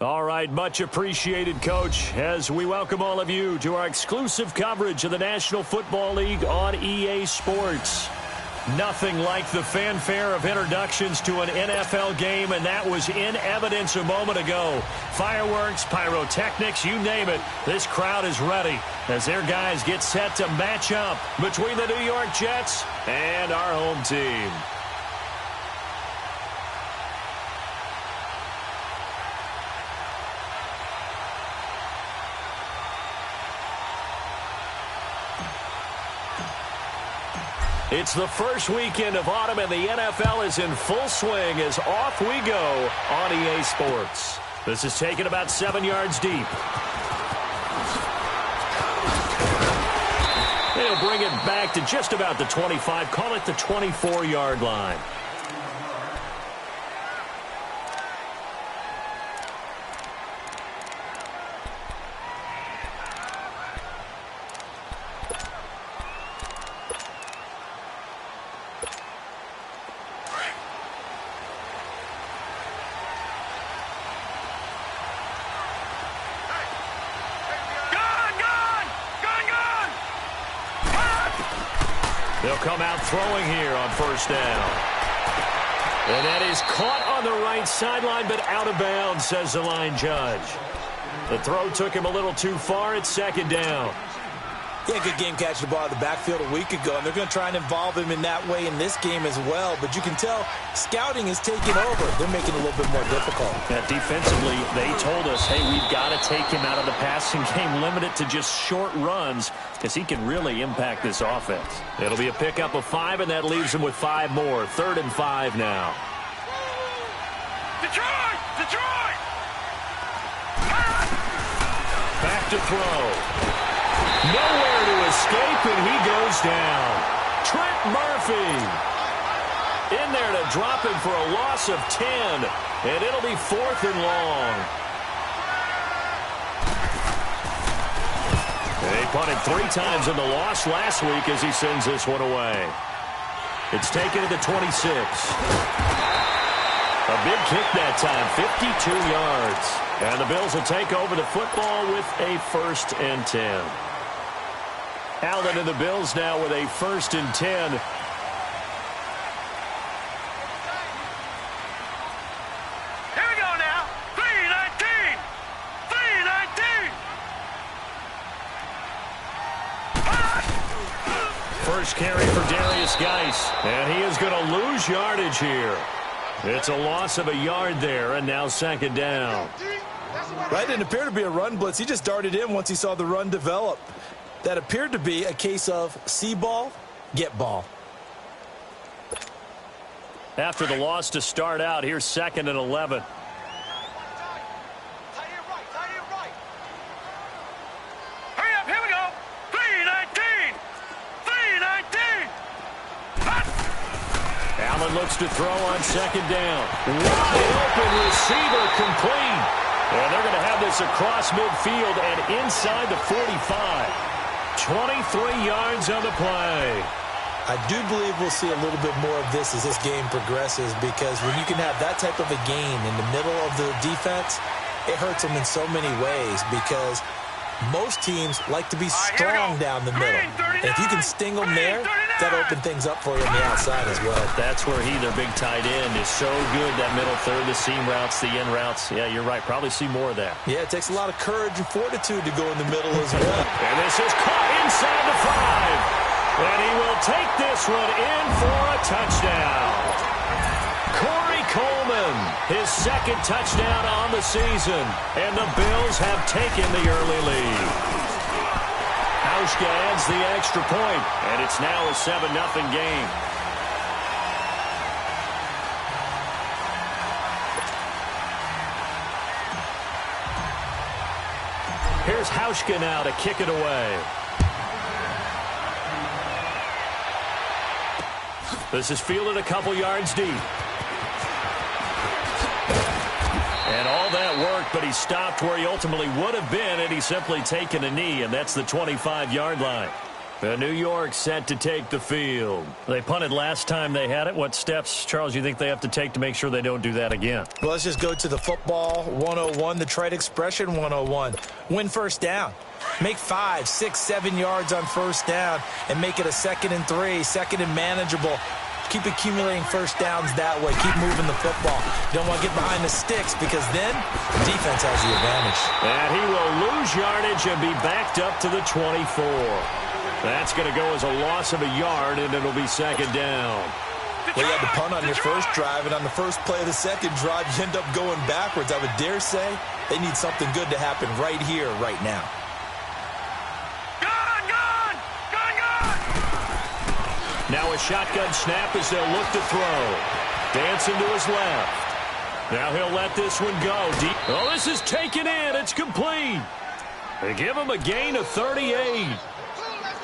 All right, much appreciated, Coach, as we welcome all of you to our exclusive coverage of the National Football League on EA Sports. Nothing like the fanfare of introductions to an NFL game, and that was in evidence a moment ago. Fireworks, pyrotechnics, you name it, this crowd is ready as their guys get set to match up between the New York Jets and our home team. It's the first weekend of autumn, and the NFL is in full swing as off we go on EA Sports. This is taken about 7 yards deep. They'll bring it back to just about the 25, call it the 24-yard line. They'll come out throwing here on first down. And that is caught on the right sideline, but out of bounds, says the line judge. The throw took him a little too far. It's second down. Yeah, good game catching the ball in the backfield a week ago, and they're going to try and involve him in that way in this game as well. But you can tell scouting is taking over. They're making it a little bit more difficult. Yeah, defensively, they told us, hey, we've got to take him out of the passing game, limit it to just short runs, because he can really impact this offense. It'll be a pickup of 5, and that leaves him with 5 more. 3rd and 5 now. Detroit! Detroit! Back to throw. Nowhere to escape, and he goes down. Trent Murphy in there to drop him for a loss of 10, and it'll be 4th and long. They punted 3 times in the loss last week as he sends this one away. It's taken to the 26. A big kick that time, 52 yards. And the Bills will take over the football with a 1st and 10. Allen and the Bills now with a 1st and 10. Here we go now. 3-19. 3-19. First carry for Darius Geis. And he is going to lose yardage here. It's a loss of a yard there, and now 2nd down. Right, didn't appear to be a run blitz. He just darted in once he saw the run develop. That appeared to be a case of see ball, get ball. After the loss to start out, here's 2nd and 11. Hurry up, here we go. 3-19. 3-19. Allen looks to throw on 2nd down. Wide open receiver complete. And they're going to have this across midfield and inside the 45. 23 yards on the play. I do believe we'll see a little bit more of this as this game progresses, because when you can have that type of a gain in the middle of the defense, it hurts them in so many ways, because most teams like to be strong down the middle. And if you can sting them there, that opens things up for you on the outside as well. That's where he, their big tight end, is so good, that middle third, the seam routes, the in routes. Yeah, you're right. Probably see more of that. Yeah, it takes a lot of courage and fortitude to go in the middle as well. And this is caught inside the 5. And he will take this one in for a touchdown. Corey Coleman, his 2nd touchdown on the season. And the Bills have taken the early lead. Hauschka adds the extra point, and it's now a 7-0 game. Here's Hauschka now to kick it away. This is fielded a couple yards deep. And all that worked, but he stopped where he ultimately would have been, and he's simply taken a knee, and that's the 25-yard line. New York set to take the field. They punted last time they had it. What steps, Charles, you think they have to take to make sure they don't do that again? Well, let's just go to the football 101, the trite expression 101. Win first down. Make 5, 6, 7 yards on first down and make it a 2nd and 3, 2nd and manageable. Keep accumulating first downs that way. Keep moving the football. You don't want to get behind the sticks because then the defense has the advantage. And he will lose yardage and be backed up to the 24. That's going to go as a loss of a yard, and it'll be 2nd down. Well, you had to punt on your first drive, and on the first play of the second drive, you end up going backwards. I would dare say they need something good to happen right here, right now. Now a shotgun snap as they'll look to throw. Dancing to his left. Now he'll let this one go. Deep. Oh, this is taken in. It's complete. They give him a gain of 38.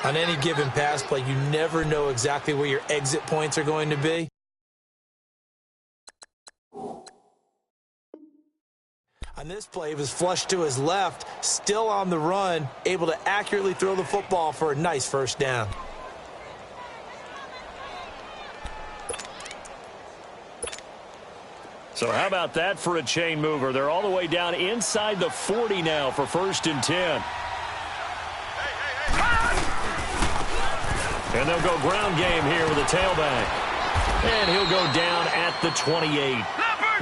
On any given pass play, you never know exactly where your exit points are going to be. On this play, he was flushed to his left, still on the run, able to accurately throw the football for a nice first down. So how about that for a chain mover? They're all the way down inside the 40 now for 1st and 10. And they'll go ground game here with a tailback. And he'll go down at the 28.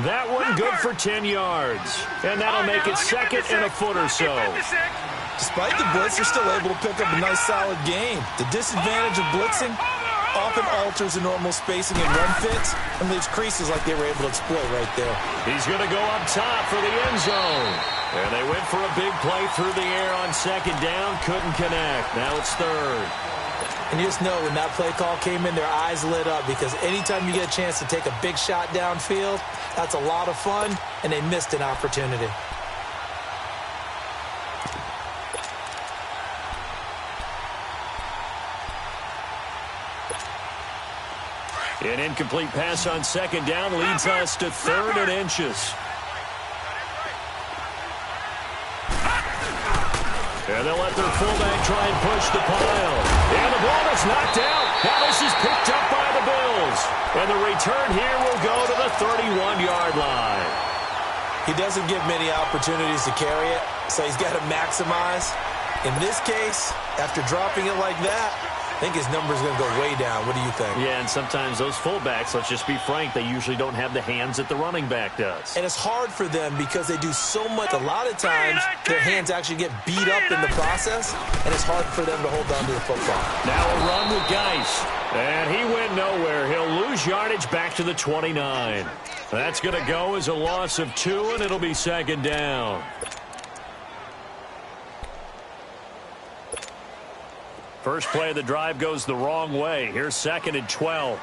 That one good for 10 yards. And that'll make it 2nd and a foot or so. Despite the blitz, they're still able to pick up a nice solid gain. The disadvantage of blitzing often alters the normal spacing and run fits and leaves creases like they were able to exploit right there. He's going to go up top for the end zone. And they went for a big play through the air on 2nd down. Couldn't connect. Now it's 3rd. And you just know when that play call came in, their eyes lit up because anytime you get a chance to take a big shot downfield, that's a lot of fun, and they missed an opportunity. An incomplete pass on 2nd down leads us to 3rd and inches. And they'll let their fullback try and push the pile. And the ball is knocked out. Now this is picked up by the Bills. And the return here will go to the 31-yard line. He doesn't get many opportunities to carry it, so he's got to maximize. In this case, after dropping it like that, I think his number's going to go way down. What do you think? Yeah, and sometimes those fullbacks, let's just be frank, they usually don't have the hands that the running back does. And it's hard for them because they do so much. A lot of times, their hands actually get beat up in the process, and it's hard for them to hold on to the football. Now a run with Geis. And he went nowhere. He'll lose yardage back to the 29. That's going to go as a loss of 2, and it'll be 2nd down. First play of the drive goes the wrong way. Here's 2nd and 12.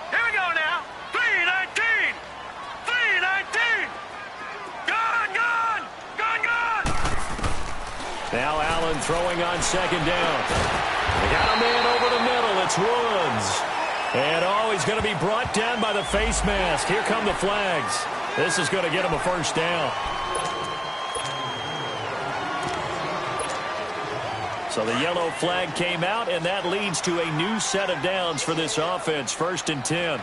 Here we go now. 3-19. 3-19. Gone. Now Allen throwing on 2nd down. They got a man over the middle. It's Woods. And he's going to be brought down by the face mask. Here come the flags. This is going to get him a first down. So the yellow flag came out, and that leads to a new set of downs for this offense. 1st and 10.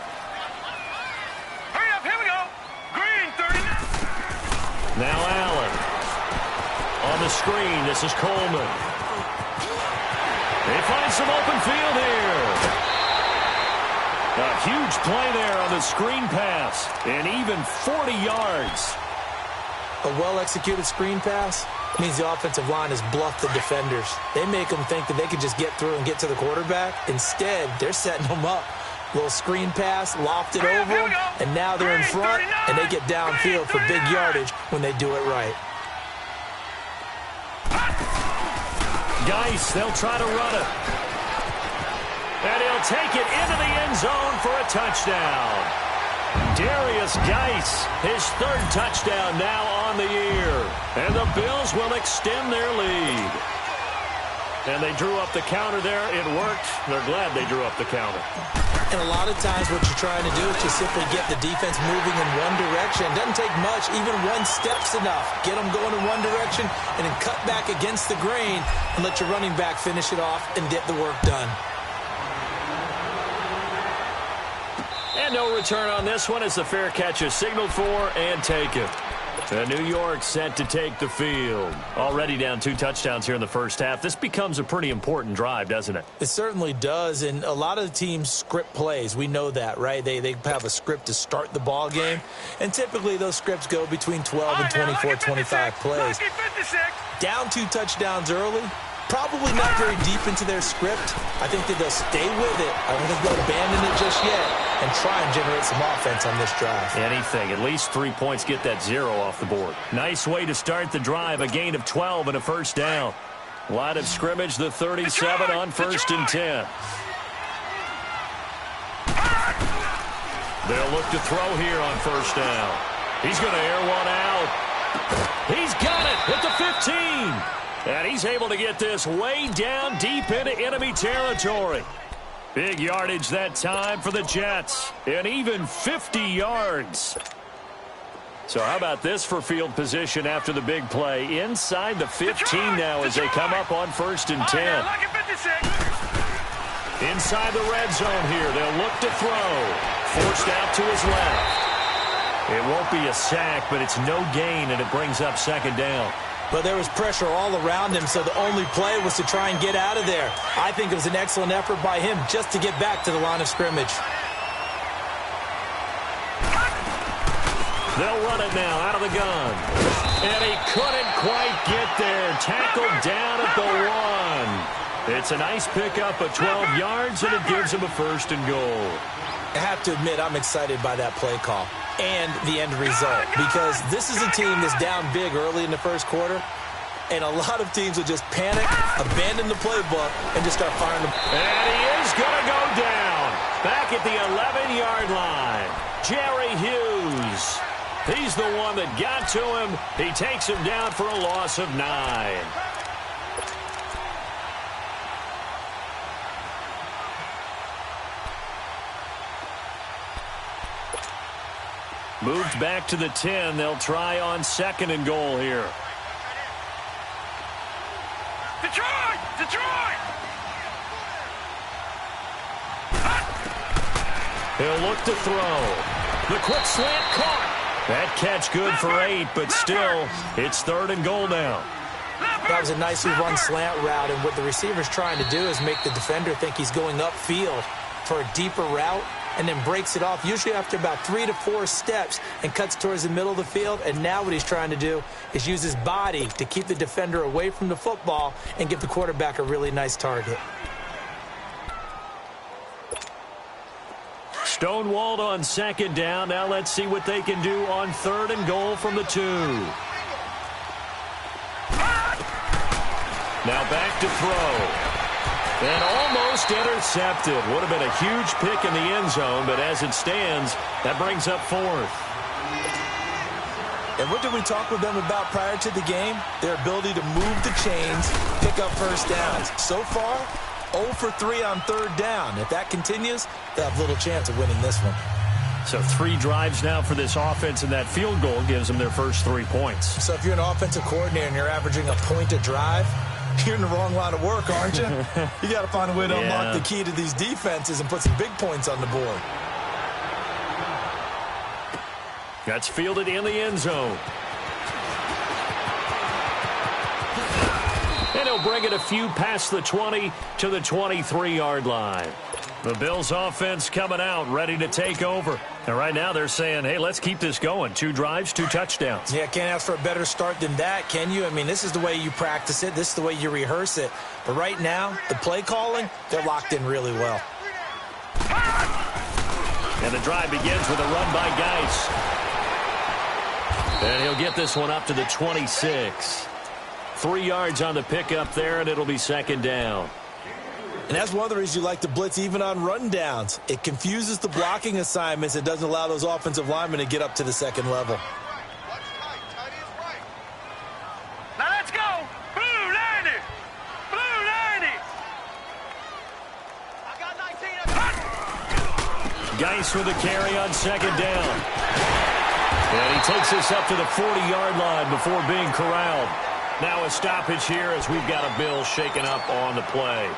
Hurry up, here we go. Green, 39. Now Allen. On the screen, this is Coleman. They find some open field here. A huge play there on the screen pass, and even 40 yards. A well-executed screen pass means the offensive line has bluffed the defenders. They make them think that they can just get through and get to the quarterback. Instead, they're setting them up. Little screen pass, lofted over them, and now they're in front, and they get downfield for big yardage when they do it right. Geis, they'll try to run it. And he'll take it into the end zone for a touchdown. Darius Geis, his 3rd touchdown now on the year. And the Bills will extend their lead. And they drew up the counter there. It worked. They're glad they drew up the counter. And a lot of times what you're trying to do is just simply get the defense moving in one direction. It doesn't take much. Even one step's enough. Get them going in one direction and then cut back against the grain and let your running back finish it off and get the work done. And no return on this one as the fair catch is signaled for and taken. And New York set to take the field. Already down 2 touchdowns here in the first half. This becomes a pretty important drive, doesn't it? It certainly does, and a lot of the teams script plays. We know that, right? They have a script to start the ball game, and typically those scripts go between 12 and 24, 25 plays. Down 2 touchdowns early, probably not very deep into their script. I think that they'll stay with it. I don't think they'll abandon it just yet and try and generate some offense on this drive. Anything. At least 3 points, get that 0 off the board. Nice way to start the drive. A gain of 12 and a first down. Line of scrimmage, the 37 on 1st and 10. They'll look to throw here on 1st down. He's going to air one out. He's got it at the 15. And he's able to get this way down deep into enemy territory. Big yardage that time for the Jets. And even 50 yards. So how about this for field position after the big play? Inside the 15 now as they come up on 1st and 10. Inside the red zone here. They'll look to throw. Forced out to his left. It won't be a sack, but it's no gain, and it brings up 2nd down. But there was pressure all around him, so the only play was to try and get out of there. I think it was an excellent effort by him just to get back to the line of scrimmage. They'll run it now out of the gun. And he couldn't quite get there. Tackled down at the 1. It's a nice pickup of 12 yards, and it gives him a 1st and goal. I have to admit, I'm excited by that play call and the end result, because this is a team that's down big early in the first quarter, and a lot of teams will just panic, abandon the playbook, and just start firing them. And he is going to go down back at the 11-yard line. Jerry Hughes. He's the one that got to him. He takes him down for a loss of 9. Moved back to the 10. They'll try on 2nd and goal here. Detroit! Detroit! He'll look to throw. The quick slant caught. That catch good for 8, but still, it's 3rd and goal now. That was a nicely run slant route, and what the receiver's trying to do is make the defender think he's going upfield for a deeper route, and then breaks it off, usually after about 3 to 4 steps, and cuts towards the middle of the field. And now what he's trying to do is use his body to keep the defender away from the football and give the quarterback a really nice target. Stonewalled on 2nd down. Now let's see what they can do on 3rd and goal from the 2. Now back to throw. And almost intercepted. Would have been a huge pick in the end zone, but as it stands, that brings up 4th. And what did we talk with them about prior to the game? Their ability to move the chains, pick up 1st downs. So far, 0 for 3 on 3rd down. If that continues, they'll have little chance of winning this one. So 3 drives now for this offense, and that field goal gives them their first 3 points. So if you're an offensive coordinator and you're averaging a point a drive, you're in the wrong line of work, aren't you? You got to find a way to unlock the key to these defenses and put some big points on the board. That's fielded in the end zone. And he'll bring it a few past the 20 to the 23-yard line. The Bills offense coming out, ready to take over. And right now they're saying, hey, let's keep this going. 2 drives, 2 touchdowns. Yeah, can't ask for a better start than that, can you? I mean, this is the way you practice it. This is the way you rehearse it. But right now, the play calling, they're locked in really well. And the drive begins with a run by Geis. And he'll get this one up to the 26. 3 yards on the pickup there, and it'll be 2nd down. And that's one of the reasons you like to blitz even on rundowns. It confuses the blocking assignments. It doesn't allow those offensive linemen to get up to the 2nd level. Now let's go. Blue 90. Blue Geis with a carry on second down. And he takes us up to the 40-yard line before being corralled. Now a stoppage here as we've got a Bill shaken up on the play.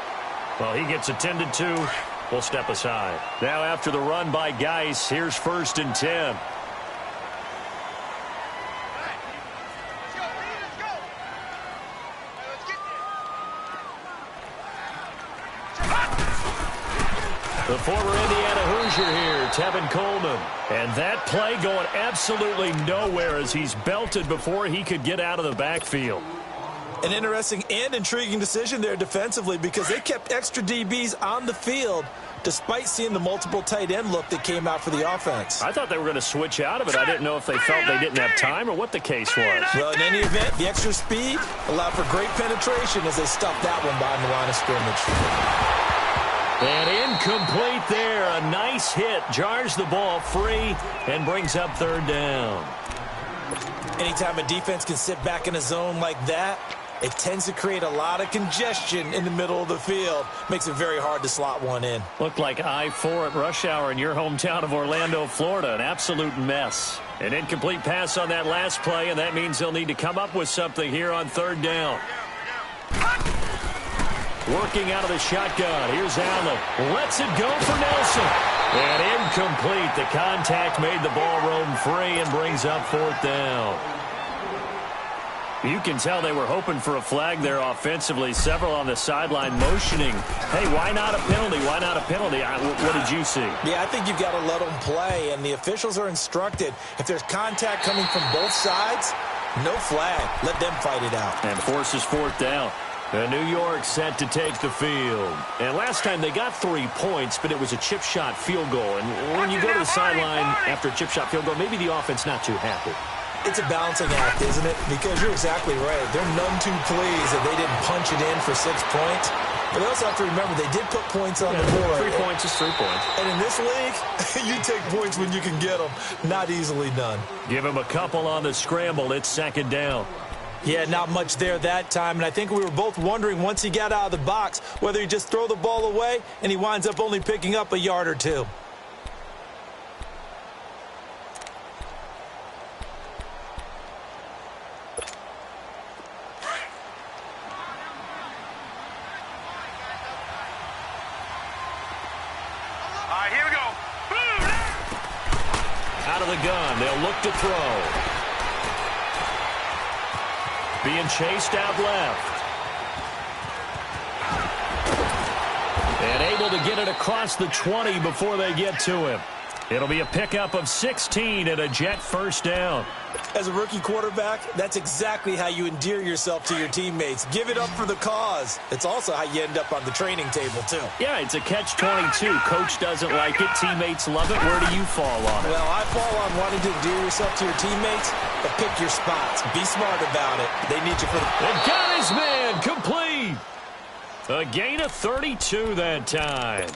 Well, he gets attended to. We'll step aside. Now after the run by Geis, here's 1st and 10. The former Indiana Hoosier here, Tevin Coleman. And that play going absolutely nowhere as he's belted before he could get out of the backfield. An interesting and intriguing decision there defensively because they kept extra DBs on the field despite seeing the multiple tight end look that came out for the offense. I thought they were going to switch out of it. I didn't know if they felt they didn't have time or what the case was. Well, in any event, the extra speed allowed for great penetration as they stuffed that one behind the line of scrimmage. And incomplete there. A nice hit. Jars the ball free and brings up 3rd down. Anytime a defense can sit back in a zone like that, it tends to create a lot of congestion in the middle of the field. Makes it very hard to slot one in. Looked like I-4 at rush hour in your hometown of Orlando, Florida. An absolute mess. An incomplete pass on that last play, and that means they'll need to come up with something here on 3rd down. Working out of the shotgun. Here's Allen. Lets it go for Nelson. And incomplete. The contact made the ball roam free and brings up 4th down. You can tell they were hoping for a flag there offensively. Several on the sideline motioning. Hey, why not a penalty? Why not a penalty? What did you see? Yeah, I think you've got to let them play, and the officials are instructed. If there's contact coming from both sides, no flag. Let them fight it out. And forces 4th down. And New York set to take the field. And last time they got 3 points, but it was a chip shot field goal. And when you go to the sideline after a chip shot field goal, maybe the offense not too happy. It's a balancing act, isn't it? Because you're exactly right. They're none too pleased that they didn't punch it in for 6 points. But they also have to remember they did put points on the board. 3 points is 3 points. And in this league, you take points when you can get them. Not easily done. Give him a couple on the scramble. It's 2nd down. Yeah, not much there that time, and I think we were both wondering once he got out of the box whether he just throw the ball away and he winds up only picking up a yard or 2. Here we go. Out of the gun. They'll look to throw. Being chased out left. And able to get it across the 20 before they get to him. It'll be a pickup of 16 and a Jet 1st down. As a rookie quarterback, that's exactly how you endear yourself to your teammates. Give it up for the cause. It's also how you end up on the training table, too. Yeah, it's a catch-22. Coach doesn't like it. Teammates love it. Where do you fall on it? Well, I fall on wanting to endear yourself to your teammates, but pick your spots. Be smart about it. They need you for the... And got his man complete. A gain of 32 that time.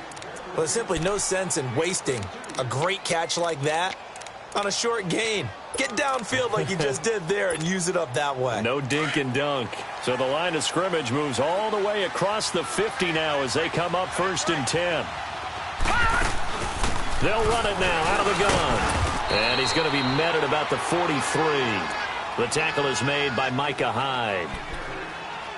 Well, there's simply no sense in wasting a great catch like that on a short gain. Get downfield like you just did there and use it up that way. No dink and dunk. So the line of scrimmage moves all the way across the 50 now as they come up 1st and 10. They'll run it now out of the gun. And he's going to be met at about the 43. The tackle is made by Micah Hyde.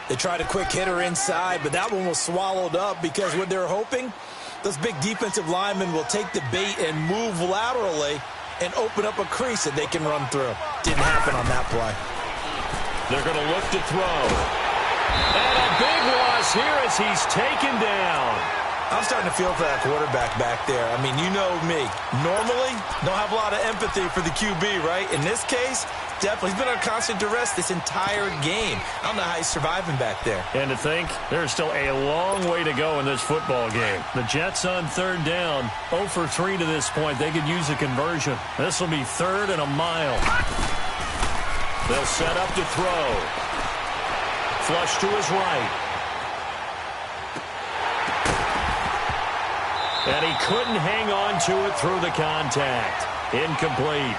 They tried a quick hitter inside, but that one was swallowed up because what they're hoping, those big defensive linemen will take the bait and move laterally and open up a crease that they can run through. Didn't happen on that play. They're going to look to throw. And a big loss here as he's taken down. I'm starting to feel for that quarterback back there. I mean, you know me. Normally, don't have a lot of empathy for the QB, right? In this case, definitely. He's been on constant duress this entire game. I don't know how he's surviving back there. And to think, there's still a long way to go in this football game. The Jets on 3rd down, 0 for 3 to this point. They could use a conversion. This will be 3rd and a mile. They'll set up to throw. Flush to his right. And he couldn't hang on to it through the contact. Incomplete.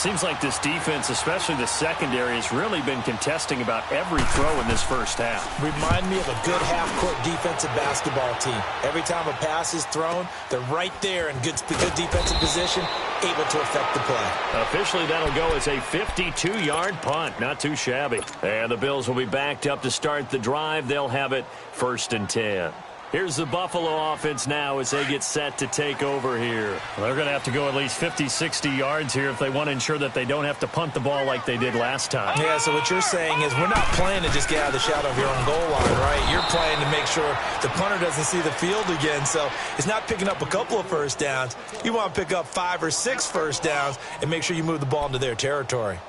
Seems like this defense, especially the secondary, has really been contesting about every throw in this first half. Remind me of a good half-court defensive basketball team. Every time a pass is thrown, they're right there in good defensive position, able to affect the play. Officially, that'll go as a 52-yard punt. Not too shabby. And the Bills will be backed up to start the drive. They'll have it 1st and 10. Here's the Buffalo offense now as they get set to take over here. Well, they're going to have to go at least 50, 60 yards here if they want to ensure that they don't have to punt the ball like they did last time. Yeah, so what you're saying is we're not playing to just get out of the shadow of your own goal line, right? You're playing to make sure the punter doesn't see the field again. So it's not picking up a couple of first downs. You want to pick up 5 or 6 first downs and make sure you move the ball into their territory.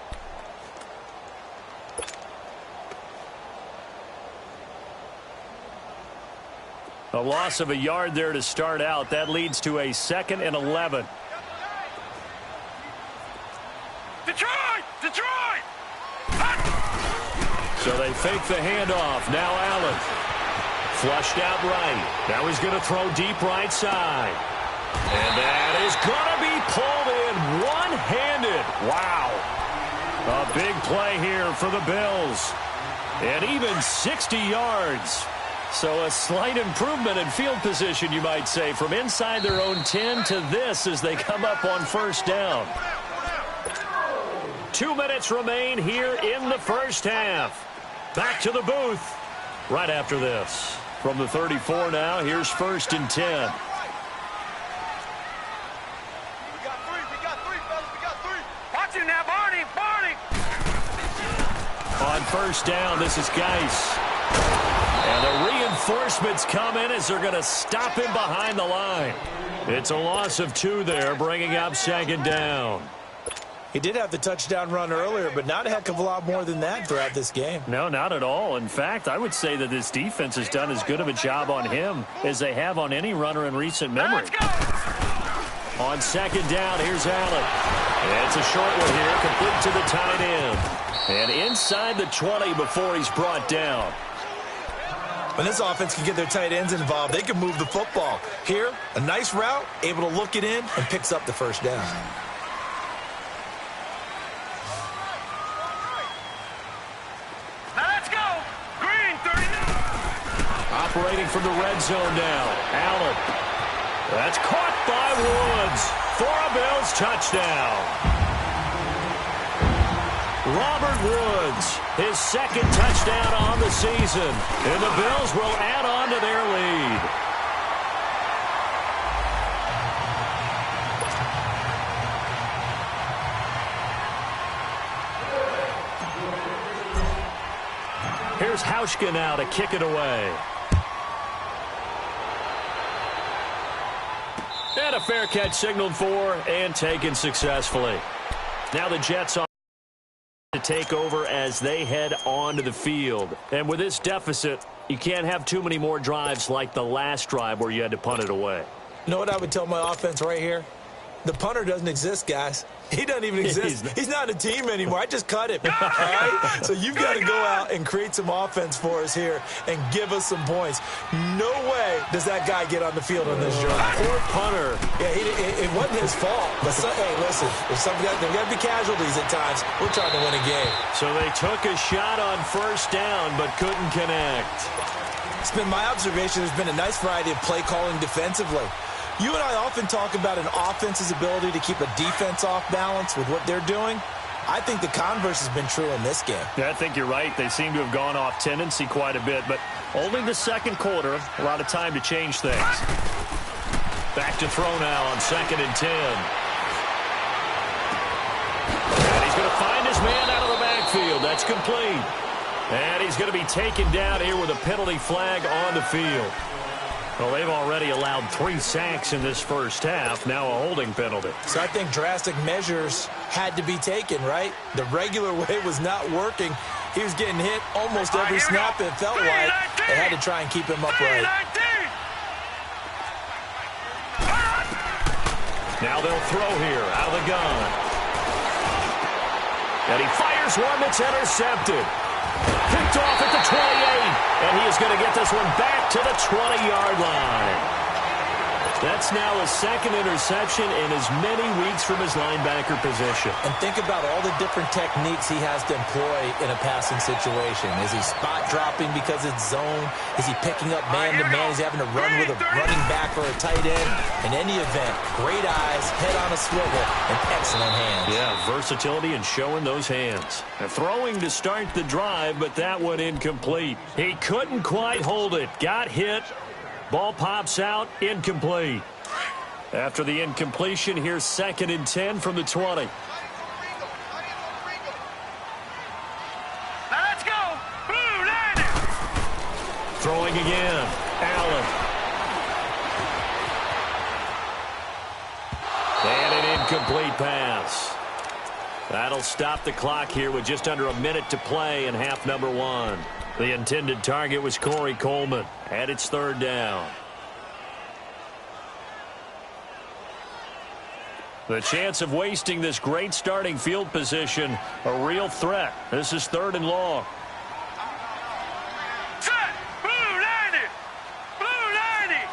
A loss of a yard there to start out. That leads to a 2nd and 11. Detroit! Detroit! So they fake the handoff. Now Allen. Flushed out right. Now he's going to throw deep right side. And that is going to be pulled in one-handed. Wow. A big play here for the Bills. And even 60 yards. So a slight improvement in field position, you might say, from inside their own 10 to this as they come up on first down. 2 minutes remain here in the first half. Back to the booth right after this. From the 34 now, here's 1st and 10. We got three, fellas. We got three. Watch him now, Barney. Barney. On first down, this is Geis. And the reinforcements come in as they're going to stop him behind the line. It's a loss of 2 there, bringing up 2nd down. He did have the touchdown run earlier, but not a heck of a lot more than that throughout this game. No, not at all. In fact, I would say that this defense has done as good of a job on him as they have on any runner in recent memory. On 2nd down, here's Allen. And it's a short one here, complete to the tight end. And inside the 20 before he's brought down. When this offense can get their tight ends involved, they can move the football. Here, a nice route, able to look it in, and picks up the first down. Now let's go. Green, 39. Operating from the red zone now. Allen. That's caught by Woods for a Bills touchdown. Robert Woods, his 2nd touchdown on the season. And the Bills will add on to their lead. Here's Hauschka now to kick it away. And a fair catch signaled for and taken successfully. Now the Jets on to take over as they head onto the field. And with this deficit, you can't have too many more drives like the last drive where you had to punt it away. You know what I would tell my offense right here? The punter doesn't exist, guys. He doesn't even exist. He's not a team anymore. I just cut him. All right? So you've got to go out and create some offense for us here and give us some points. No way does that guy get on the field on this drive. Poor punter. Yeah, it wasn't his fault. But hey, listen, there's got to be casualties at times. We're trying to win a game. So they took a shot on first down but couldn't connect. It's been my observation there's been a nice variety of play calling defensively. You and I often talk about an offense's ability to keep a defense off balance with what they're doing. I think the converse has been true in this game. Yeah, I think you're right. They seem to have gone off tendency quite a bit, but only the 2nd quarter. A lot of time to change things. Back to throw now on 2nd and 10. And he's going to find his man out of the backfield. That's complete. And he's going to be taken down here with a penalty flag on the field. Well, they've already allowed 3 sacks in this first half. Now a holding penalty. So I think drastic measures had to be taken, right? The regular way was not working. He was getting hit almost every snap, it felt like. They had to try and keep him upright. Now they'll throw here out of the gun. And he fires one that's intercepted. Picked off at the 28. And he is going to get this one back to the 20-yard line. That's now his second interception in as many weeks from his linebacker position. And think about all the different techniques he has to employ in a passing situation. Is he spot dropping because it's zone? Is he picking up man-to-man? Is he having to run with a running back or a tight end? In any event, great eyes, head on a swivel, and excellent hands. Yeah, versatility and showing those hands. Throwing to start the drive, but that one incomplete. He couldn't quite hold it. Got hit. Ball pops out, incomplete. After the incompletion, here's 2nd and 10 from the 20. Let's go. Blue landed. Throwing again. Allen. And an incomplete pass. That'll stop the clock here with just under a minute to play in half number 1. The intended target was Corey Coleman, and it's 3rd down. The chance of wasting this great starting field position, a real threat. This is 3rd and long. Set. Blue landed. Blue landed.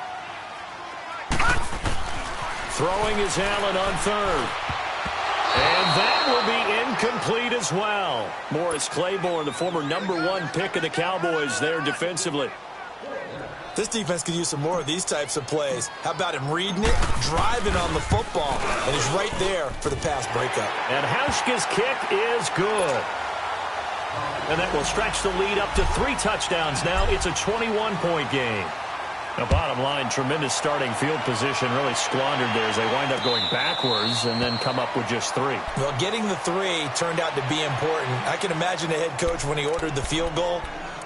Throwing is Allen on 3rd. And that will be incomplete as well. Morris Claiborne, the former #1 pick of the Cowboys there defensively. This defense could use some more of these types of plays. How about him reading it, driving on the football, and he's right there for the pass breakup. And Hauschka's kick is good. And that will stretch the lead up to 3 touchdowns now. It's a 21-point game. The bottom line, tremendous starting field position, really squandered there as they wind up going backwards and then come up with just 3. Well, getting the 3 turned out to be important. I can imagine the head coach when he ordered the field goal.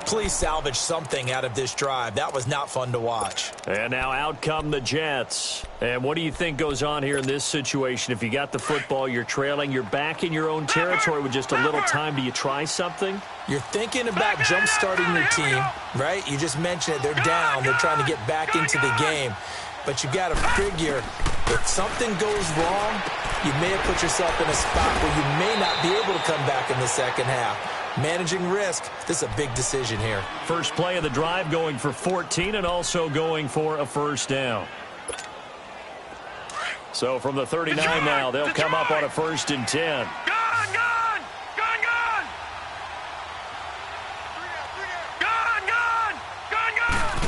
Please salvage something out of this drive. That was not fun to watch. And now out come the Jets. And what do you think goes on here in this situation? If you got the football, you're trailing, you're back in your own territory with just a little time. Do you try something? You're thinking about jump-starting your team, right? You just mentioned it. They're down. They're trying to get back into the game. But you got to figure if something goes wrong, you may have put yourself in a spot where you may not be able to come back in the second half. Managing risk, this is a big decision here. First play of the drive going for 14 and also going for a 1st down. So from the 39 now, they'll come up on a 1st and 10. Gone, gone. Gone, gone. Gone, gone. Gone, gone.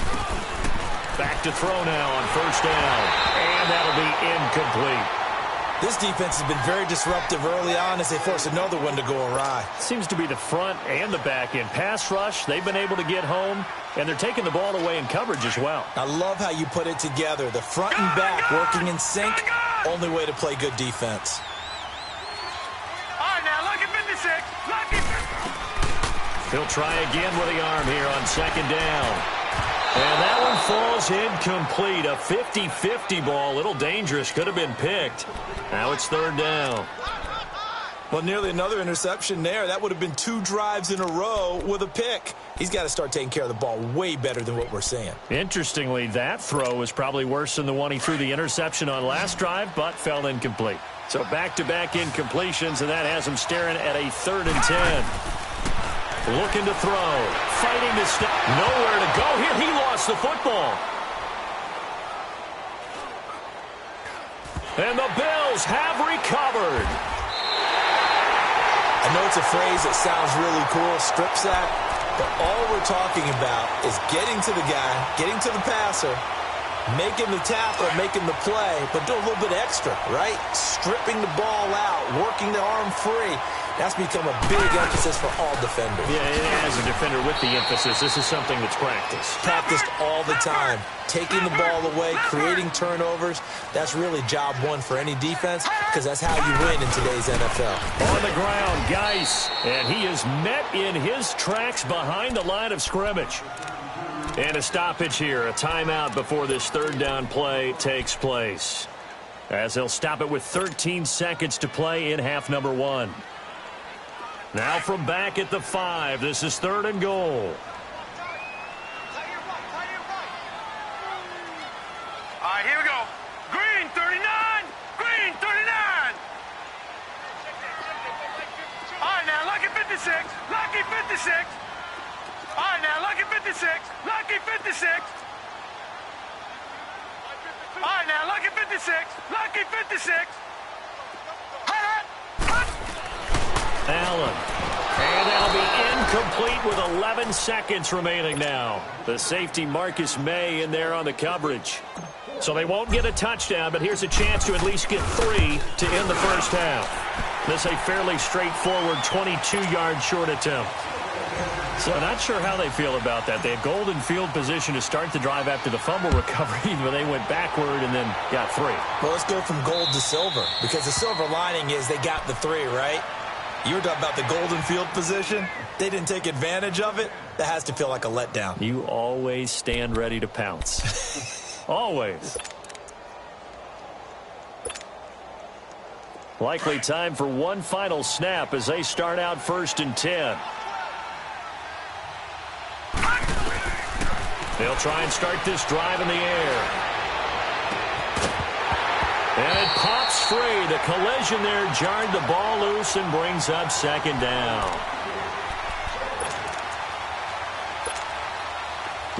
Back to throw now on 1st down. And that'll be incomplete. This defense has been very disruptive early on as they force another one to go awry. Seems to be the front and the back end. Pass rush, they've been able to get home, and they're taking the ball away in coverage as well. I love how you put it together. The front and back working in sync, only way to play good defense. All right, now, lucky 56. Lucky 50. He'll try again with the arm here on 2nd down. And that one falls incomplete. A 50-50 ball, a little dangerous, could have been picked. Now it's 3rd down. Well, nearly another interception there. That would have been 2 drives in a row with a pick. He's got to start taking care of the ball way better than what we're seeing. Interestingly, that throw was probably worse than the one he threw the interception on last drive, but fell incomplete. So back-to-back incompletions, and that has him staring at a 3rd and 10. Looking to throw. Fighting to stop. Nowhere to go here. He lost the football. And the Bills have recovered. I know it's a phrase that sounds really cool, strip sack, but all we're talking about is getting to the guy, getting to the passer, making the tackle, making the play, but do a little bit extra, right? Stripping the ball out, working the arm free. That's become a big emphasis for all defenders. Yeah, as a defender with the emphasis, this is something that's practiced. Practiced all the time. Taking the ball away, creating turnovers, that's really job 1 for any defense because that's how you win in today's NFL. On the ground, Geis, and he is met in his tracks behind the line of scrimmage. And a stoppage here, a timeout before this 3rd down play takes place. As they'll stop it with 13 seconds to play in half number 1. Now from back at the 5, this is 3rd and goal. All right, here we go. Green 39. Green 39. All right, now, lucky 56. Lucky 56. All right, now, lucky 56. Lucky 56. All right, now. 56. Lucky 56. Allen. And that'll be incomplete with 11 seconds remaining now. The safety Marcus May in there on the coverage. So they won't get a touchdown, but here's a chance to at least get 3 to end the first half. This is a fairly straightforward 22-yard short attempt. So not sure how they feel about that. They had golden field position to start the drive after the fumble recovery, but they went backward and then got 3. Well, let's go from gold to silver, because the silver lining is they got the 3, right? You were talking about the golden field position. They didn't take advantage of it. That has to feel like a letdown. You always stand ready to pounce. Always. Likely time for one final snap as they start out 1st and 10. They'll try and start this drive in the air. And it pops free. The collision there jarred the ball loose and brings up 2nd down.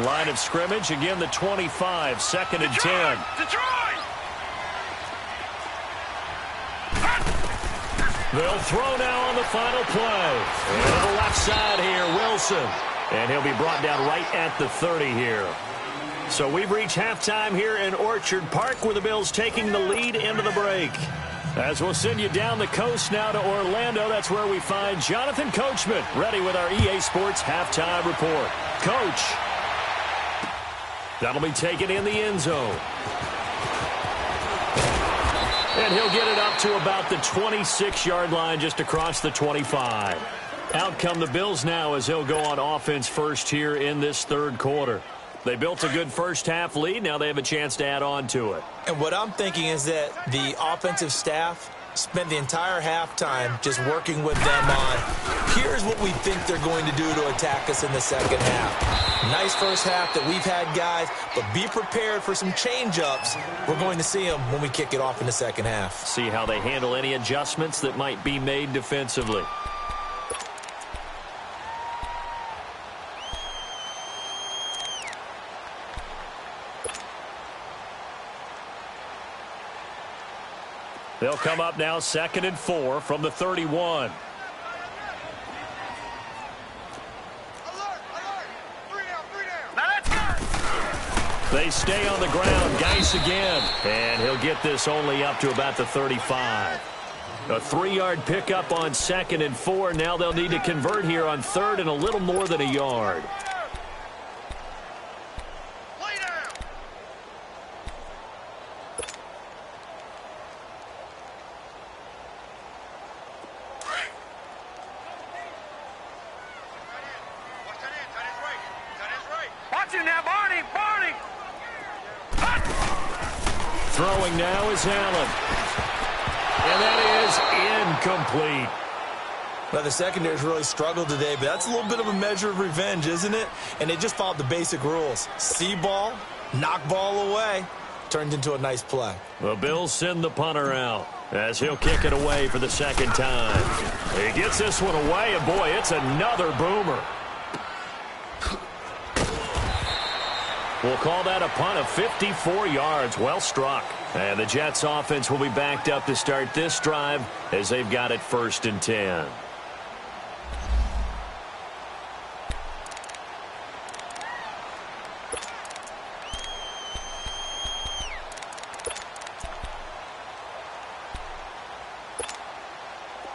Line of scrimmage, again the 25, 2nd and 10. Detroit! They'll throw now on the final play. And to the left side here, Wilson. And he'll be brought down right at the 30 here. So we've reached halftime here in Orchard Park, where the Bills taking the lead into the break. As we'll send you down the coast now to Orlando, that's where we find Jonathan Coachman ready with our EA Sports halftime report. Coach. That'll be taken in the end zone. And he'll get it up to about the 26-yard line, just across the 25. Out come the Bills now as they'll go on offense first here in this 3rd quarter. They built a good first half lead. Now they have a chance to add on to it. And what I'm thinking is that the offensive staff spent the entire halftime just working with them on, here's what we think they're going to do to attack us in the 2nd half. Nice first half that we've had, guys, but be prepared for some change-ups. We're going to see them when we kick it off in the 2nd half. See how they handle any adjustments that might be made defensively. They'll come up now 2nd and 4 from the 31. Alert! Alert! 3 down! Now let's go! They stay on the ground. Geis again. And he'll get this only up to about the 35. A 3-yard pickup on 2nd and 4. Now they'll need to convert here on 3rd and a little more than a yard. Throwing now is Allen. And that is incomplete. Well, the secondary's really struggled today, but that's a little bit of a measure of revenge, isn't it? And they just followed the basic rules. See ball, knock ball away. Turned into a nice play. The Bills send the punter out as he'll kick it away for the 2nd time. He gets this one away, and boy, it's another boomer. We'll call that a punt of 54 yards. Well struck. And the Jets offense will be backed up to start this drive as they've got it 1st and 10.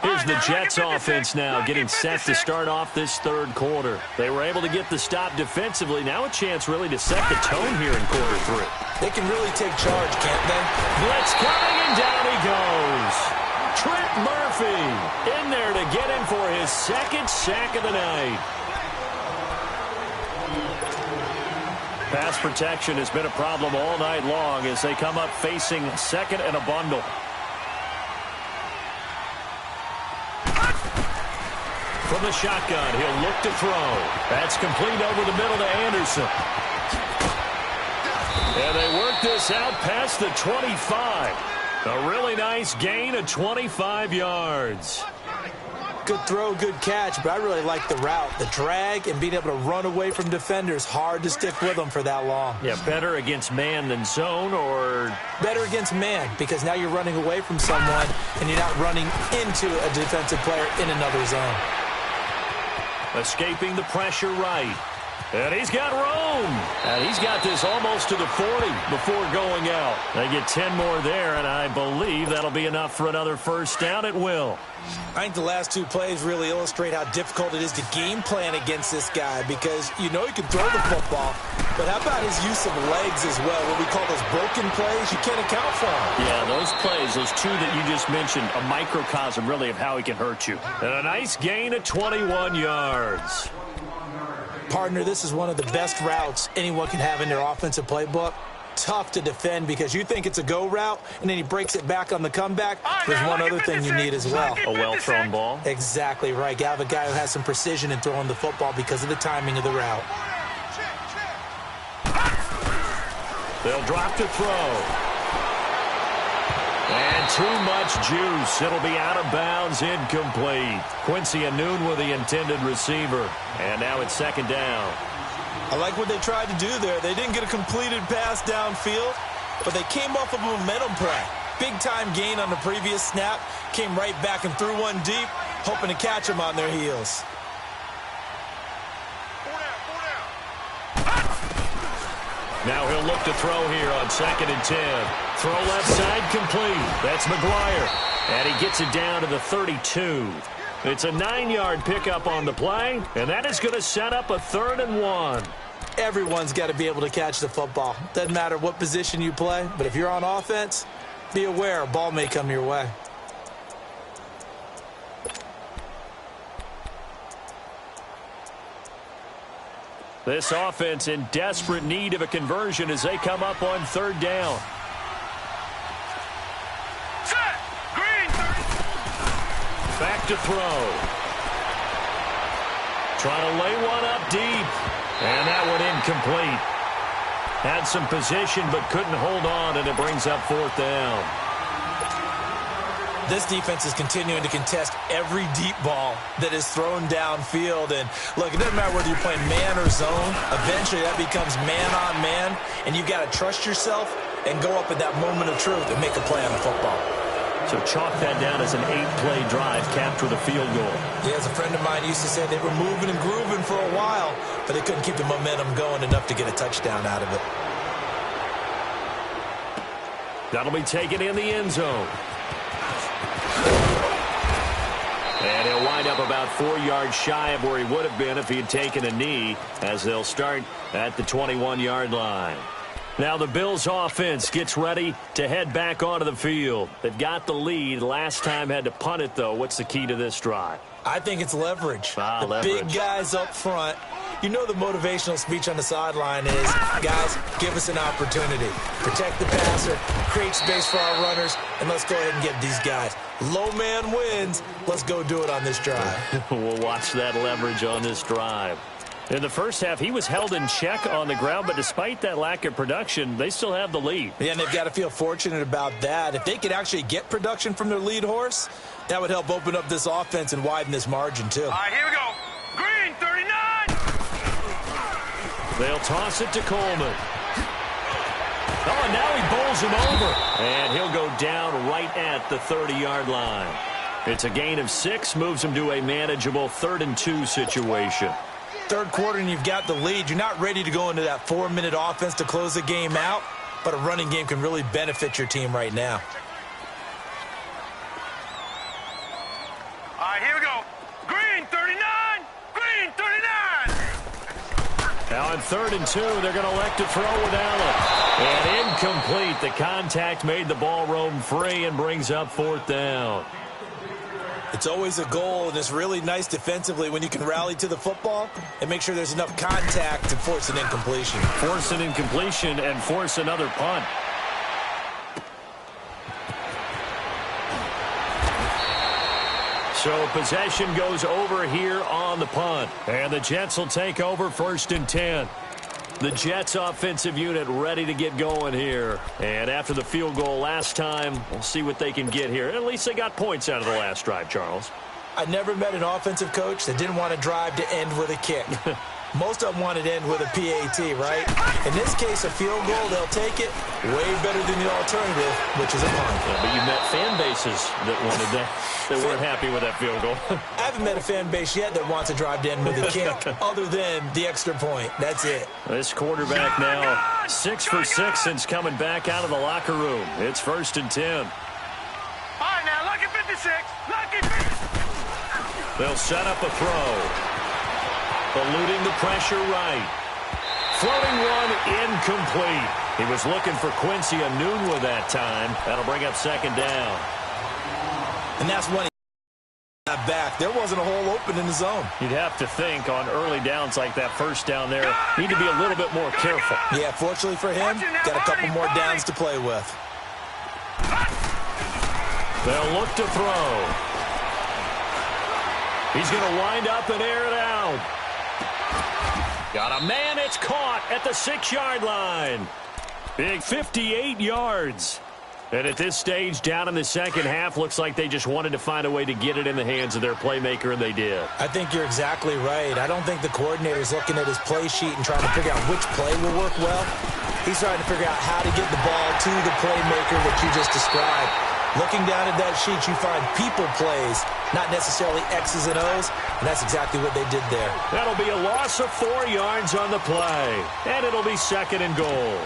Here's the Jets offense now getting set to start off this 3rd quarter. They were able to get the stop defensively. Now a chance really to set the tone here in quarter 3. They can really take charge, can't they? Blitz coming, and down he goes. Trent Murphy in there to get him for his 2nd sack of the night. Pass protection has been a problem all night long as they come up facing 2nd and a bundle. From the shotgun, he'll look to throw. That's complete over the middle to Anderson. And they work this out past the 25. A really nice gain of 25 yards. Good throw, good catch, but I really like the route. The drag and being able to run away from defenders, hard to stick with them for that long. Yeah, better against man than zone, or? Better against man, because now you're running away from someone and you're not running into a defensive player in another zone. Escaping the pressure right. And he's got room. And he's got this almost to the 40 before going out. They get 10 more there, and I believe that'll be enough for another first down at will. I think the last two plays really illustrate how difficult it is to game plan against this guy, because you know he can throw the football, but how about his use of legs as well? What we call those broken plays, you can't account for them. Yeah, those plays, those two that you just mentioned, a microcosm really of how he can hurt you. And a nice gain of 21 yards. Partner, this is one of the best routes anyone can have in their offensive playbook. Tough to defend because you think it's a go route, and then he breaks it back on the comeback. There's one other thing you need as well. A well-thrown ball. Exactly right. You have a guy who has some precision in throwing the football because of the timing of the route. They'll drop to throw. And too much juice. It'll be out of bounds, incomplete. Quincy Anoon with the intended receiver. And now it's second down. I like what they tried to do there. They didn't get a completed pass downfield, but they came off of a momentum play. Big-time gain on the previous snap. Came right back and threw one deep, hoping to catch them on their heels. Now he'll look to throw here on 2nd and 10. Throw left side complete. That's McGuire. And he gets it down to the 32. It's a 9-yard pickup on the play, and that is going to set up a 3rd and 1. Everyone's got to be able to catch the football. Doesn't matter what position you play, but if you're on offense, be aware a ball may come your way. This offense in desperate need of a conversion as they come up on 3rd down. Set. Green. Back to throw. Trying to lay one up deep. And that one incomplete. Had some position but couldn't hold on, and it brings up 4th down. This defense is continuing to contest every deep ball that is thrown downfield. And, look, it doesn't matter whether you're playing man or zone. Eventually, that becomes man-on-man, and you've got to trust yourself and go up at that moment of truth and make a play on the football. So chalk that down as an 8-play drive capped with a field goal. Yeah, as a friend of mine used to say, they were moving and grooving for a while, but they couldn't keep the momentum going enough to get a touchdown out of it. That'll be taken in the end zone. And he'll wind up about 4 yards shy of where he would have been if he had taken a knee, as they'll start at the 21-yard line. Now the Bills offense gets ready to head back onto the field. They've got the lead. Last time had to punt it, though. What's the key to this drive? I think it's leverage. Leverage. Big guys up front. You know the motivational speech on the sideline is, guys, give us an opportunity. Protect the passer, create space for our runners, and let's go ahead and get these guys. Low man wins. Let's go do it on this drive. We'll watch that leverage on this drive. In the first half, he was held in check on the ground, but despite that lack of production, they still have the lead. Yeah, and they've got to feel fortunate about that. If they could actually get production from their lead horse, that would help open up this offense and widen this margin, too. All right, here we go. Green, 39. They'll toss it to Coleman. Oh, and now he bowls him over. And he'll go down right at the 30-yard line. It's a gain of 6, moves him to a manageable 3rd and 2 situation. Third quarter and you've got the lead. You're not ready to go into that 4-minute offense to close the game out, but a running game can really benefit your team right now. All right, here we go. Green, 39. Green, 39. Now on 3rd and 2, they're going to elect to throw with Allen. And incomplete. The contact made the ball roam free and brings up 4th down. It's always a goal, and it's really nice defensively when you can rally to the football and make sure there's enough contact to force an incompletion. Force an incompletion and force another punt. So possession goes over here on the punt. And the Jets will take over 1st and 10. The Jets offensive unit ready to get going here. And after the field goal last time, we'll see what they can get here. At least they got points out of the last drive, Charles. I never met an offensive coach that didn't want to drive to end with a kick. Most of them want to end with a PAT, right? In this case, a field goal, they'll take it way better than the alternative, which is a punt. Yeah, but you met fan bases that wanted that, that weren't happy with that field goal. I haven't met a fan base yet that wants to drive to end with a kick, other than the extra point. That's it. This quarterback now 6 for 6 since coming back out of the locker room. It's 1st and 10. All right, now, lucky 56. Lucky 56. They'll set up a throw. Eluding the pressure right. Floating one incomplete. He was looking for Quincy Enunwa that time. That'll bring up 2nd down. And that's when he got back. There wasn't a hole open in the zone. You'd have to think on early downs like that first down there, need to be a little bit more careful. Yeah, fortunately for him, got a couple more downs to play with. They'll look to throw. He's going to wind up and air it out. Got a man, it's caught at the 6-yard line. Big 58 yards. And at this stage, down in the second half, looks like they just wanted to find a way to get it in the hands of their playmaker, and they did. I think you're exactly right. I don't think the coordinator's looking at his play sheet and trying to figure out which play will work well. He's trying to figure out how to get the ball to the playmaker that you just described. Looking down at that sheet, you find people plays, not necessarily X's and O's, and that's exactly what they did there. That'll be a loss of 4 yards on the play, and it'll be 2nd and goal.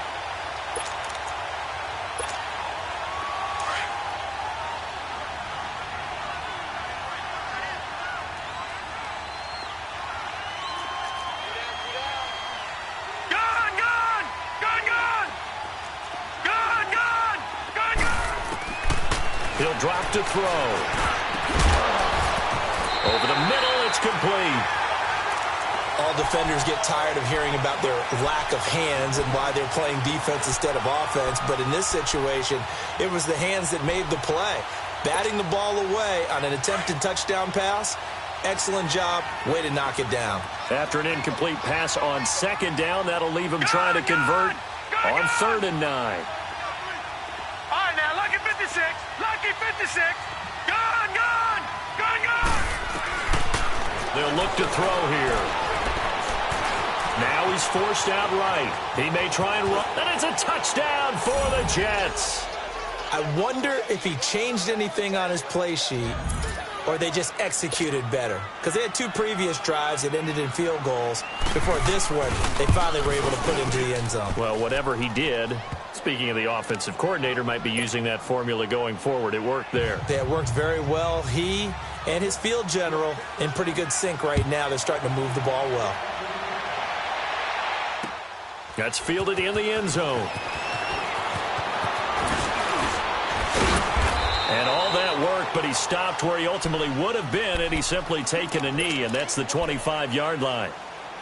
He'll drop to throw. Over the middle, it's complete. All defenders get tired of hearing about their lack of hands and why they're playing defense instead of offense. But in this situation, it was the hands that made the play. Batting the ball away on an attempted touchdown pass. Excellent job. Way to knock it down. After an incomplete pass on 2nd down, that'll leave him trying to convert on 3rd and 9. All right, now, lucky 56. Lucky 56. Gone, gone. Gone, gone. They'll look to throw here. Now he's forced out right. He may try and run, and it's a touchdown for the Jets. I wonder if he changed anything on his play sheet or they just executed better. Because they had 2 previous drives that ended in field goals. Before this one, they finally were able to put into the end zone. Well, whatever he did, speaking of the offensive coordinator, might be using that formula going forward. It worked there. Yeah, it worked very well. He and his field general in pretty good sync right now. They're starting to move the ball well. That's fielded in the end zone. And all that work, but he stopped where he ultimately would have been, and he's simply taken a knee, and that's the 25-yard line.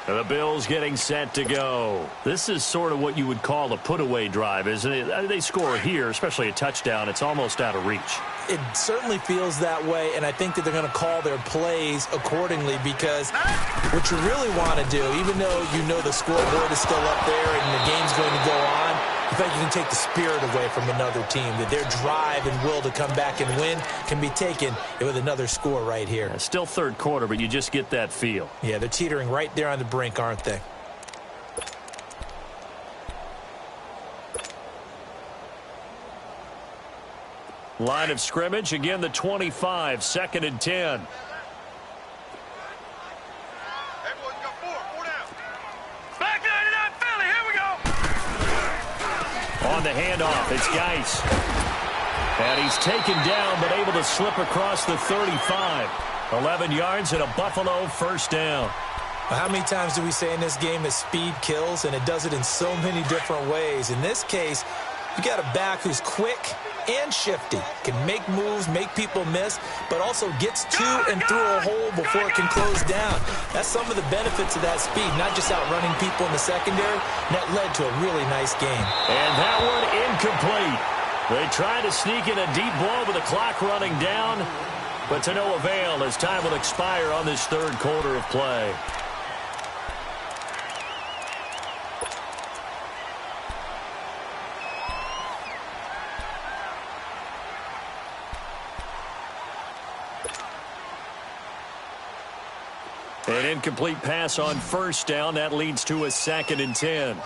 The Bills getting set to go. This is sort of what you would call a put-away drive, isn't it? They score here, especially a touchdown. It's almost out of reach. It certainly feels that way, and I think that they're going to call their plays accordingly because what you really want to do, even though you know the scoreboard is still up there and the game's going to go on, in fact, you can take the spirit away from another team, that their drive and will to come back and win can be taken with another score right here. Yeah, still 3rd quarter, but you just get that feel. Yeah, they're teetering right there on the brink, aren't they? Line of scrimmage, again the 25, 2nd and 10. Hey, boys, got 4 down. Back 99 Philly, here we go. On the handoff, it's Geis. And he's taken down, but able to slip across the 35. 11 yards and a Buffalo 1st down. Well, how many times do we say in this game that speed kills, and it does it in so many different ways. In this case, you got a back who's quick and shifty, can make moves, make people miss, but also gets to and through a hole before it can close down. That's some of the benefits of that speed, not just outrunning people in the secondary, and that led to a really nice game. And that one incomplete. They tried to sneak in a deep ball with the clock running down, but to no avail as time will expire on this 3rd quarter of play. An incomplete pass on first down. That leads to a 2nd and 10.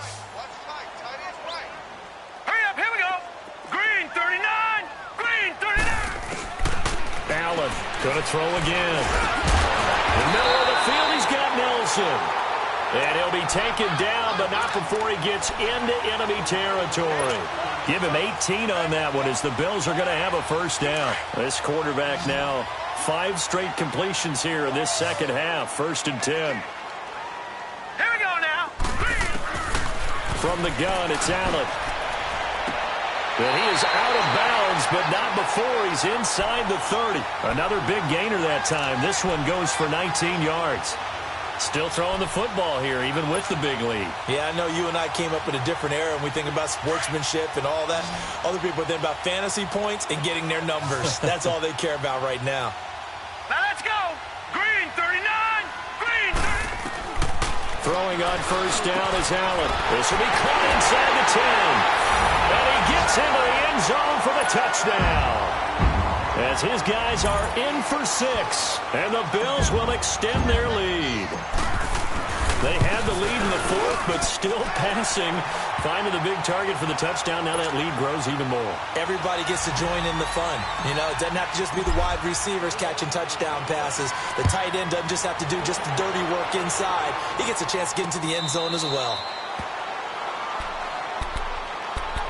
Hurry up, here we go. Green 39. Green 39. Allen going to throw again. In the middle of the field, he's got Nelson. And he'll be taken down, but not before he gets into enemy territory. Give him 18 on that one as the Bills are going to have a first down. This quarterback now 5 straight completions here in this second half. 1st and 10. Here we go now. From the gun, it's Allen. But he is out of bounds, but not before he's inside the 30. Another big gainer that time. This one goes for 19 yards. Still throwing the football here, even with the big lead. Yeah, I know you and I came up in a different era, and we think about sportsmanship and all that. Other people think about fantasy points and getting their numbers. That's all they care about right now. Now let's go. Green 39. Green 30. Throwing on first down is Allen. This will be caught inside the 10. And he gets into the end zone for the touchdown. As his guys are in for 6, and the Bills will extend their lead. They had the lead in the 4th, but still passing, finding the big target for the touchdown. Now that lead grows even more. Everybody gets to join in the fun. You know, it doesn't have to just be the wide receivers catching touchdown passes. The tight end doesn't just have to do just the dirty work inside. He gets a chance to get into the end zone as well.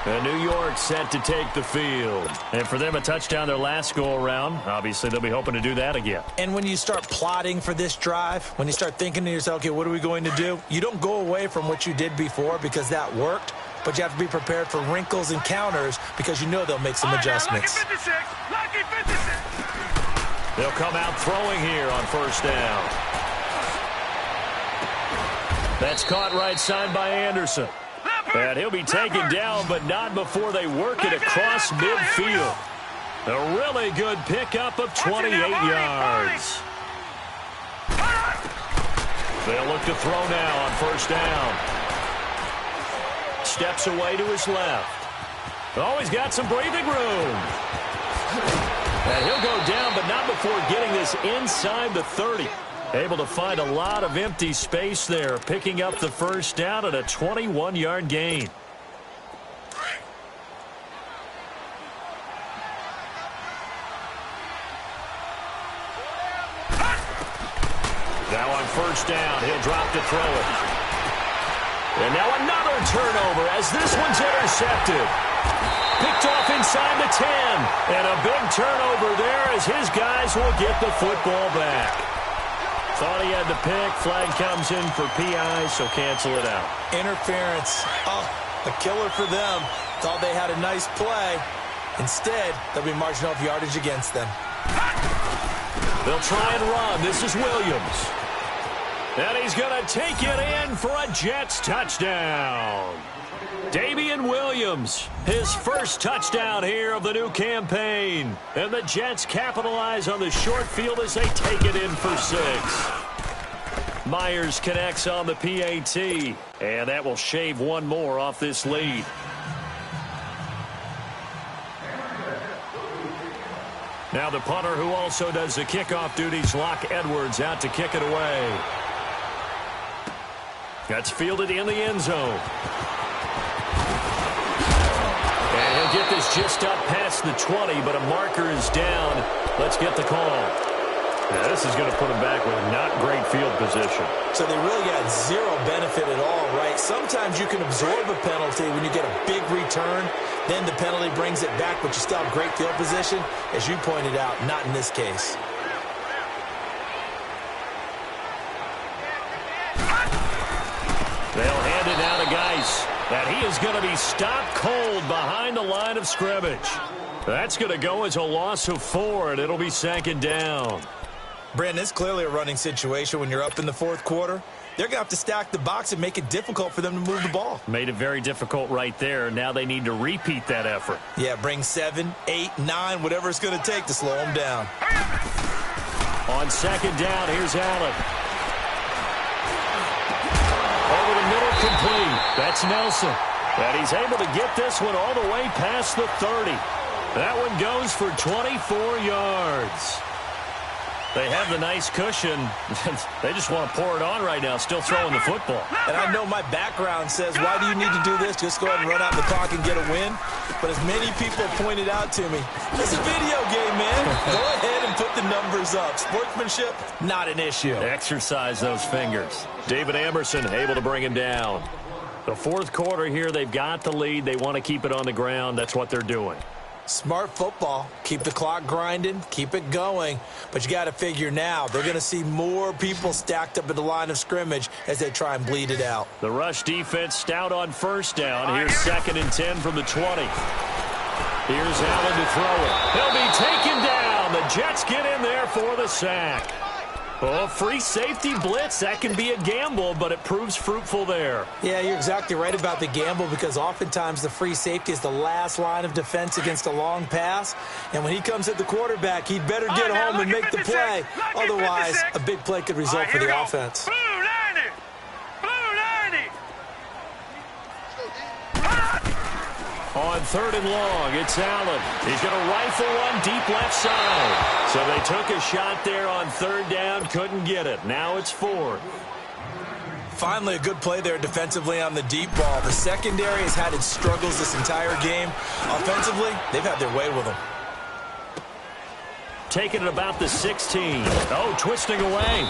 And New York set to take the field. And for them, a touchdown their last go-around. Obviously, they'll be hoping to do that again. And when you start plotting for this drive, when you start thinking to yourself, okay, what are we going to do? You don't go away from what you did before because that worked, but you have to be prepared for wrinkles and counters because you know they'll make some adjustments. Lucky 56. Lucky 56. They'll come out throwing here on first down. That's caught right side by Anderson. And he'll be taken down, but not before they work it across midfield. A really good pickup of 28 yards. They'll look to throw now on first down. Steps away to his left. Oh, he's got some breathing room. And he'll go down, but not before getting this inside the 30. Able to find a lot of empty space there, picking up the first down at a 21-yard gain. Now on first down, he'll drop to throw it. And now another turnover as this one's intercepted. Picked off inside the 10. And a big turnover there as his guys will get the football back. Thought he had the pick. Flag comes in for PI, so cancel it out. Interference. Oh, a killer for them. Thought they had a nice play. Instead, they'll be marching off yardage against them. They'll try and run. This is Williams. And he's going to take it in for a Jets touchdown. Damian Williams, his first touchdown here of the new campaign. And the Jets capitalize on the short field as they take it in for 6. Myers connects on the PAT, and that will shave one more off this lead. Now the punter who also does the kickoff duties, Locke Edwards, out to kick it away. That's fielded in the end zone. And he'll get this just up past the 20, but a marker is down. Let's get the call. Now, this is going to put him back with not great field position. So they really got zero benefit at all, right? Sometimes you can absorb a penalty when you get a big return. Then the penalty brings it back, but you still have great field position. As you pointed out, not in this case. They'll hand it down to Geis. And he is going to be stopped cold behind the line of scrimmage. That's going to go as a loss of 4, and it'll be 2nd down. Brandon, it's clearly a running situation when you're up in the 4th quarter. They're going to have to stack the box and make it difficult for them to move the ball. Made it very difficult right there. Now they need to repeat that effort. Yeah, bring 7, 8, 9, whatever it's going to take to slow them down. On 2nd down, here's Allen. Over the middle, complete. That's Nelson. And he's able to get this one all the way past the 30. That one goes for 24 yards. They have the nice cushion. They just want to pour it on right now, still throwing the football. And I know my background says, why do you need to do this? Just go ahead and run out the clock and get a win. But as many people pointed out to me, it's a video game, man. Go ahead and put the numbers up. Sportsmanship, not an issue. Exercise those fingers. David Amerson able to bring him down. The fourth quarter here, they've got the lead. They want to keep it on the ground. That's what they're doing. Smart football. Keep the clock grinding. Keep it going. But you got to figure now, they're going to see more people stacked up at the line of scrimmage as they try and bleed it out. The rush defense stout on first down. Here's 2nd and 10 from the 20. Here's Allen to throw it. He'll be taken down. The Jets get in there for the sack. Oh, free safety blitz, that can be a gamble, but it proves fruitful there. Yeah, you're exactly right about the gamble because oftentimes the free safety is the last line of defense against a long pass. And when he comes at the quarterback, he'd better get home and make the play. Otherwise, a big play could result for the offense. Blue 90! Blue 90! On 3rd and long, it's Allen. He's going to rifle one deep left side. So they took a shot there on 3rd down, couldn't get it. Now it's 4th. Finally, a good play there defensively on the deep ball. The secondary has had its struggles this entire game. Offensively, they've had their way with them. Taking it about the 16. Oh, twisting away.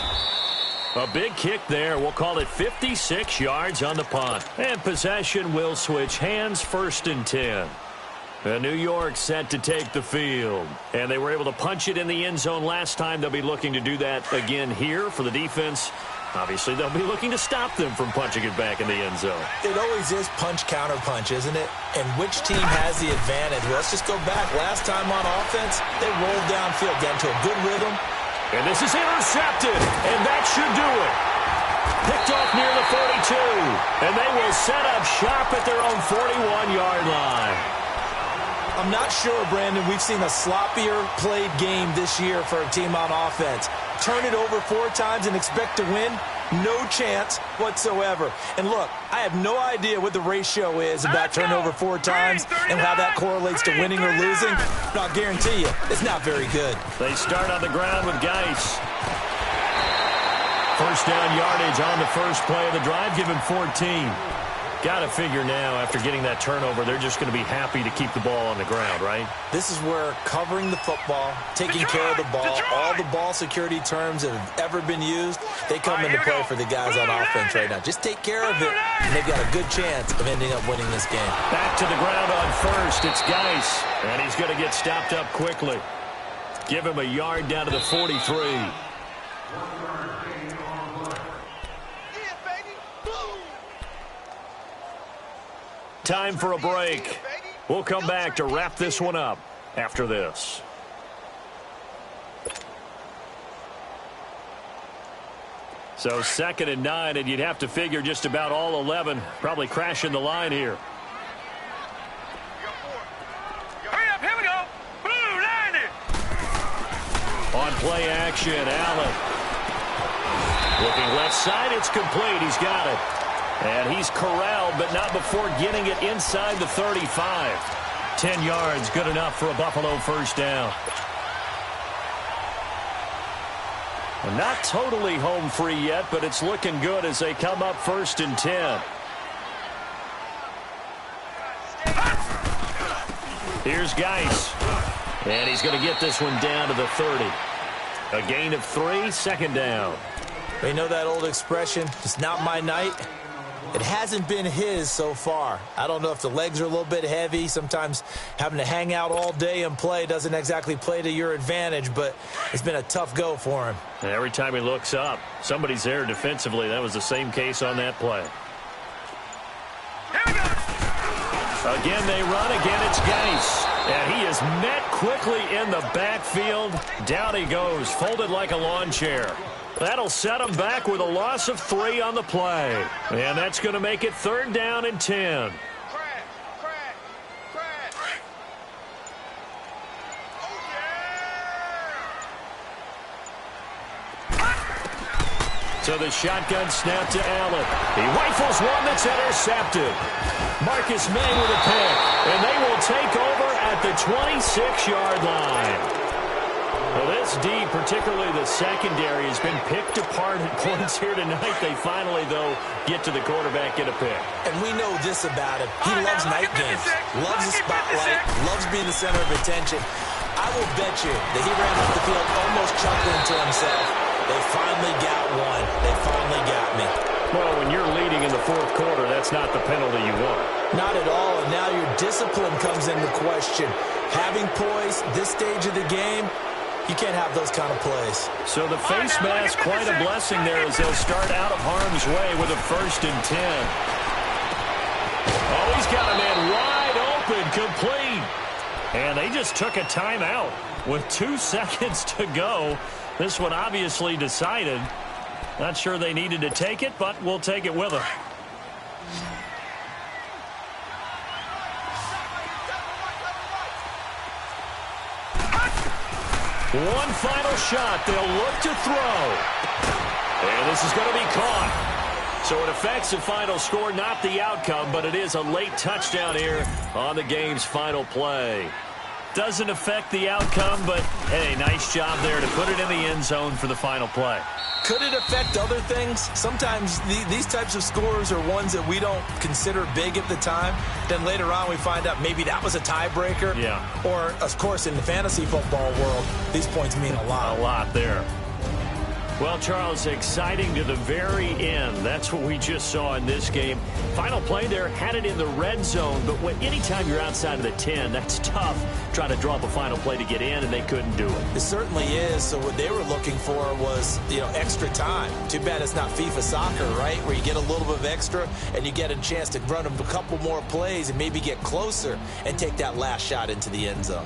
A big kick there. We'll call it 56 yards on the punt. And possession will switch hands, 1st and 10. And New York set to take the field. And they were able to punch it in the end zone last time. They'll be looking to do that again here for the defense. Obviously, they'll be looking to stop them from punching it back in the end zone. It always is punch-counter-punch, isn't it? And which team has the advantage? Well, let's just go back. Last time on offense, they rolled downfield, got into a good rhythm. And this is intercepted, and that should do it. Picked off near the 42, and they will set up shop at their own 41-yard line. I'm not sure, Brandon, we've seen a sloppier played game this year for a team on offense. Turn it over 4 times and expect to win? No chance whatsoever. And look, I have no idea what the ratio is about turnover 4 times and how that correlates to winning or losing. But I'll guarantee you, it's not very good. They start on the ground with Geis. First down yardage on the first play of the drive, give him 14. Got to figure now, after getting that turnover, they're just going to be happy to keep the ball on the ground, right? This is where covering the football, taking care of the ball, all the ball security terms that have ever been used, they come into play for the guys on offense right now. Just take care of it, and they've got a good chance of ending up winning this game. Back to the ground on first. It's Geis, and he's going to get stopped up quickly. Give him a yard down to the 43. Time for a break. We'll come back to wrap this one up after this. So 2nd and 9, and you'd have to figure just about all 11 probably crashing the line here. Hurry up, here we go. Blue 90. On play action, Allen. Looking left side, it's complete. He's got it. And he's corralled, but not before getting it inside the 35. 10 yards, good enough for a Buffalo first down. And not totally home free yet, but it's looking good as they come up 1st and 10. Here's Geis. And he's going to get this one down to the 30. A gain of 3, 2nd down. You know that old expression, it's not my night? It hasn't been his so far. I don't know if the legs are a little bit heavy. Sometimes having to hang out all day and play doesn't exactly play to your advantage, but it's been a tough go for him. And every time he looks up, somebody's there defensively. That was the same case on that play. Here we go. Again, they run. Again, it's Geis. And he is met quickly in the backfield. Down he goes, folded like a lawn chair. That'll set him back with a loss of 3 on the play. And that's going to make it 3rd down and 10. Crack. Oh, yeah. So the shotgun snap to Allen. He rifles one that's intercepted. Marcus May with a pick. And they will take over at the 26-yard line. Well, this D, particularly the secondary, has been picked apart at points here tonight. They finally, though, get to the quarterback, get a pick. And we know this about him. He loves night games, loves the spotlight, loves being the center of attention. I will bet you that he ran off the field almost chuckling to himself. They finally got one. They finally got me. Well, when you're leading in the fourth quarter, that's not the penalty you want. Not at all, and now your discipline comes into question. Having poise this stage of the game, you can't have those kind of plays. So the face mask, quite a blessing there as they'll start out of harm's way with a 1st and 10. Oh, he's got a man wide open, complete. And they just took a timeout with 2 seconds to go. This one obviously decided. Not sure they needed to take it, but we'll take it with them. One final shot. They'll look to throw. And this is going to be caught. So it affects the final score, not the outcome, but it is a late touchdown here on the game's final play. Doesn't affect the outcome, but, hey, nice job there to put it in the end zone for the final play. Could it affect other things? Sometimes these types of scores are ones that we don't consider big at the time. Then later on we find out maybe that was a tiebreaker. Yeah. Or, of course, in the fantasy football world, these points mean a lot. A lot there. Well, Charles, exciting to the very end. That's what we just saw in this game. Final play there, had it in the red zone, but anytime you're outside of the 10, that's tough trying to draw up a final play to get in, and they couldn't do it. It certainly is. So what they were looking for was, extra time. Too bad it's not FIFA soccer, right, where you get a little bit of extra and you get a chance to run a couple more plays and maybe get closer and take that last shot into the end zone.